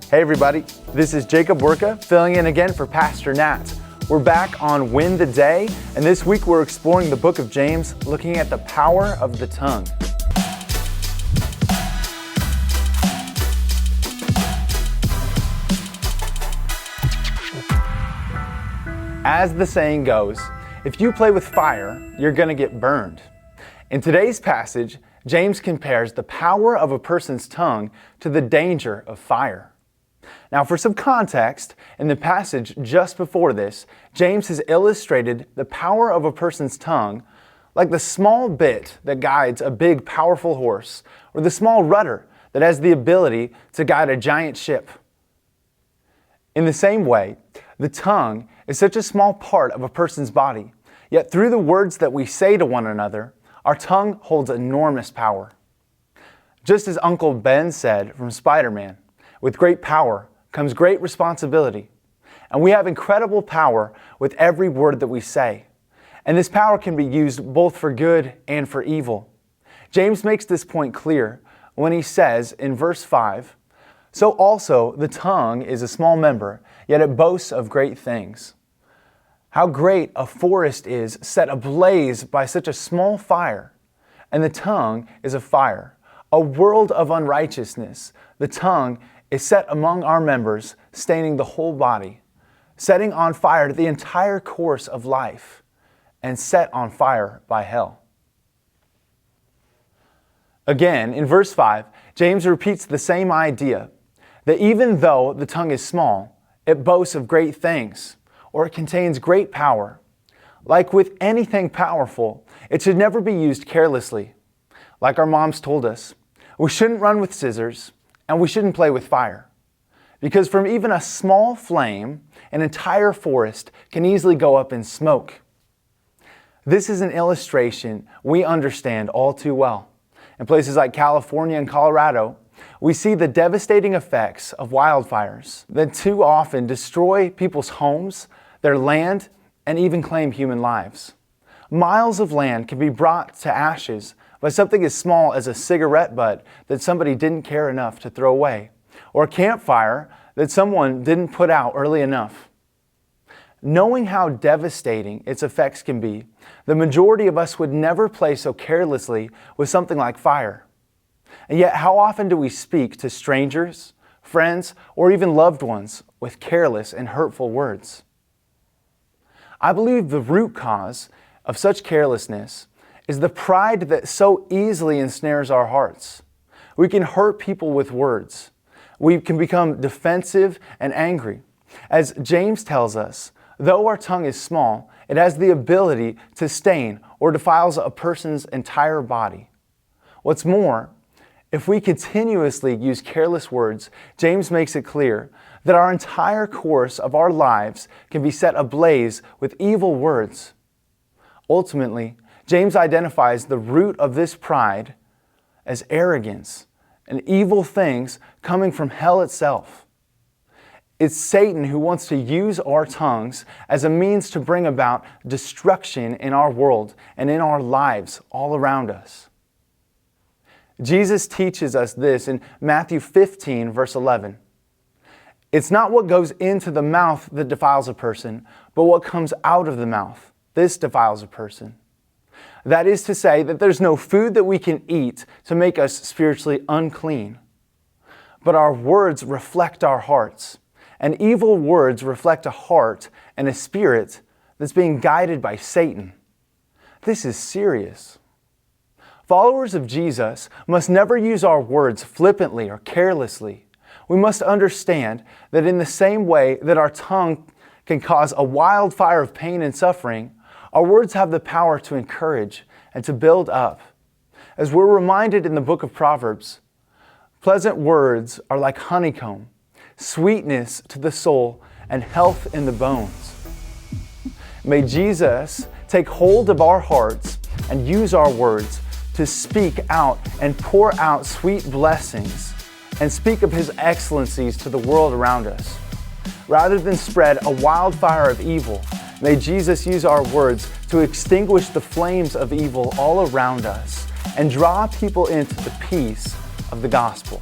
Hey everybody, this is Jacob Wirka filling in again for Pastor Nat. We're back on Win the Day, and this week we're exploring the book of James, looking at the power of the tongue. As the saying goes, if you play with fire, you're going to get burned. In today's passage, James compares the power of a person's tongue to the danger of fire. Now, for some context, in the passage just before this, James has illustrated the power of a person's tongue like the small bit that guides a big, powerful horse, or the small rudder that has the ability to guide a giant ship. In the same way, the tongue is such a small part of a person's body, yet through the words that we say to one another, our tongue holds enormous power. Just as Uncle Ben said from Spider-Man, with great power comes great responsibility. And we have incredible power with every word that we say. And this power can be used both for good and for evil. James makes this point clear when he says in verse 5, "So also the tongue is a small member, yet it boasts of great things. How great a forest is set ablaze by such a small fire, and the tongue is a fire, a world of unrighteousness. The tongue is set among our members, staining the whole body, setting on fire the entire course of life, and set on fire by hell." Again, in verse 5, James repeats the same idea, that even though the tongue is small, it boasts of great things, or it contains great power. Like with anything powerful, it should never be used carelessly. Like our moms told us, we shouldn't run with scissors, and we shouldn't play with fire. Because from even a small flame, an entire forest can easily go up in smoke. This is an illustration we understand all too well. In places like California and Colorado, we see the devastating effects of wildfires that too often destroy people's homes, their land, and even claim human lives. Miles of land can be brought to ashes by something as small as a cigarette butt that somebody didn't care enough to throw away, or a campfire that someone didn't put out early enough. Knowing how devastating its effects can be, the majority of us would never play so carelessly with something like fire. And yet, how often do we speak to strangers, friends, or even loved ones with careless and hurtful words? I believe the root cause of such carelessness is the pride that so easily ensnares our hearts. We can hurt people with words. We can become defensive and angry. As James tells us, though our tongue is small, it has the ability to stain or defiles a person's entire body. What's more, if we continuously use careless words, James makes it clear that our entire course of our lives can be set ablaze with evil words. Ultimately, James identifies the root of this pride as arrogance and evil things coming from hell itself. It's Satan who wants to use our tongues as a means to bring about destruction in our world and in our lives all around us. Jesus teaches us this in Matthew 15, verse 11. "It's not what goes into the mouth that defiles a person, but what comes out of the mouth. This defiles a person." That is to say that there's no food that we can eat to make us spiritually unclean. But our words reflect our hearts, and evil words reflect a heart and a spirit that's being guided by Satan. This is serious. Followers of Jesus must never use our words flippantly or carelessly. We must understand that in the same way that our tongue can cause a wildfire of pain and suffering, our words have the power to encourage and to build up. As we're reminded in the book of Proverbs, pleasant words are like honeycomb, sweetness to the soul and health in the bones. May Jesus take hold of our hearts and use our words to speak out and pour out sweet blessings and speak of His excellencies to the world around us. Rather than spread a wildfire of evil, may Jesus use our words to extinguish the flames of evil all around us and draw people into the peace of the gospel.